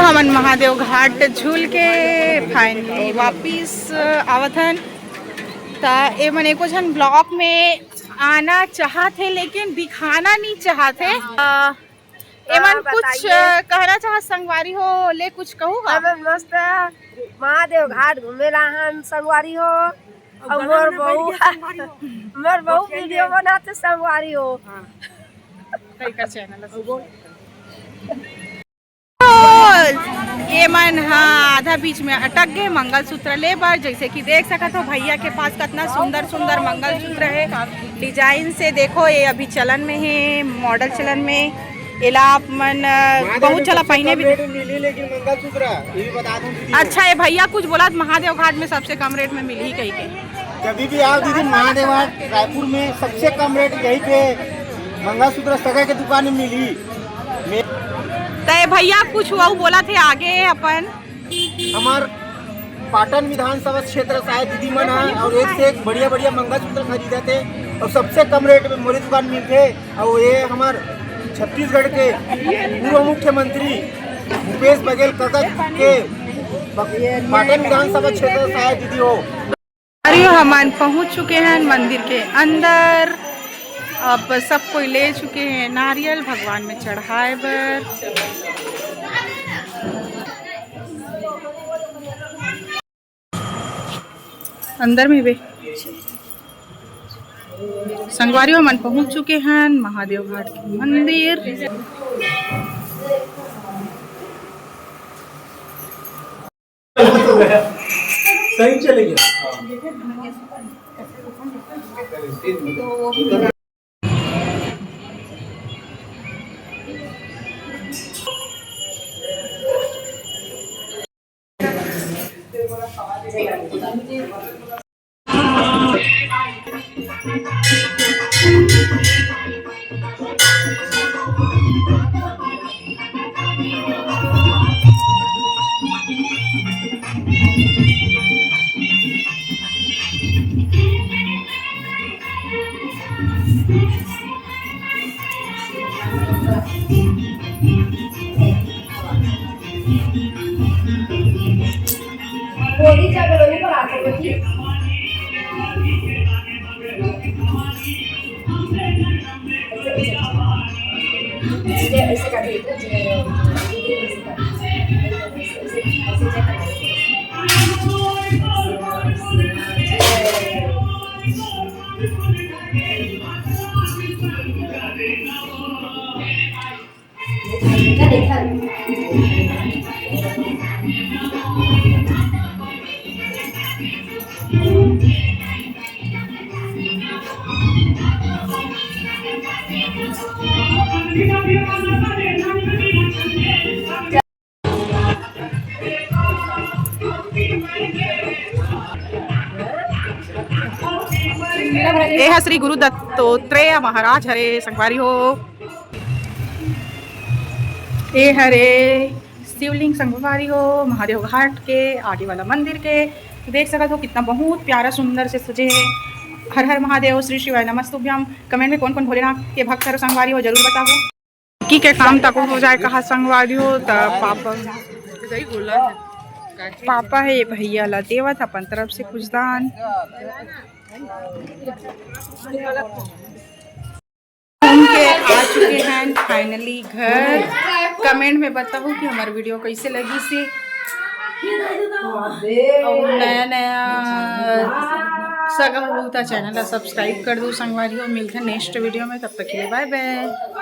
हमन महादेव घाट झूल के फाइनली वापिस आवथन। ता ए मन एको झन ब्लॉग में आना चाहते लेकिन दिखाना नहीं चाहते। एमन कुछ कहना चाह संगवारी हो ले कुछ कहू का? मस्त महादेव घाट घूमे रहन संगवारी हो और मोर बहू वीडियो बनाते संगवारी हो। कई का चैनल ये मन हाँ आधा बीच में अटक गए मंगलसूत्र ले बार। जैसे कि देख सकते हो भैया के पास कितना सुंदर सुंदर मंगलसूत्र है डिजाइन से। देखो ये अभी चलन में है, मॉडल चलन में। एला आप मन बहुत चला पहने भी मिली लेकिन मंगलसूत्र ये भी बता दूं दीदी। अच्छा ये भैया कुछ बोला महादेव घाट में सबसे कम रेट में मिली कहीं के? कभी भी आओ दीदी महादेव घाट रायपुर में सबसे कम रेट यही पे मंगलसूत्र सगा के दुकान में मिली। तो भैया कुछ हुआ बोला थे आगे अपन हमार पाटन विधानसभा क्षेत्र से आए दीदी मन है और एक से एक बढ़िया बढ़िया मंगलसूत्र खरीदे थे और सबसे कम रेट में मोरी दुकान मिलते। और ये हमार छत्तीसगढ़ के पूर्व मुख्यमंत्री भूपेश बघेल काका के पाटन विधानसभा क्षेत्र से आए दीदी हो। अरे हम पहुंच चुके हैं मंदिर के अंदर। अब सब कोई ले चुके हैं नारियल भगवान में चढ़ाए बर। अंदर में भी संगवारी मन पहुंच चुके हैं महादेव घाट के मंदिर। सही चलेगी। यह श्री गुरु दत्तोत्रेय महाराज हरे संगवारी हो। ये हरे शिवलिंग संगवारी हो महादेव घाट के आगे वाला मंदिर के। देख सकते हो कितना बहुत प्यारा सुंदर से सजे है। हर हर महादेव श्री शिवाय नमस्तुभ्यम। कमेंट में कौन कौन भोलेनाथ के भक्त हर संगवारी हो जरूर बताओ। की के काम तक हो जाए कहा संगवारी हो तो पापा है भैया ला देवत अपन तरफ से कुछ दान। घूम के आ चुके हैं फाइनली घर। कमेंट में बताओ कि हमारी वीडियो कैसे लगी से। और नया नया सगा होता चैनल सब्सक्राइब कर दो संगवारी हो। मिलते हैं नेक्स्ट वीडियो में, तब तक के लिए बाय बाय।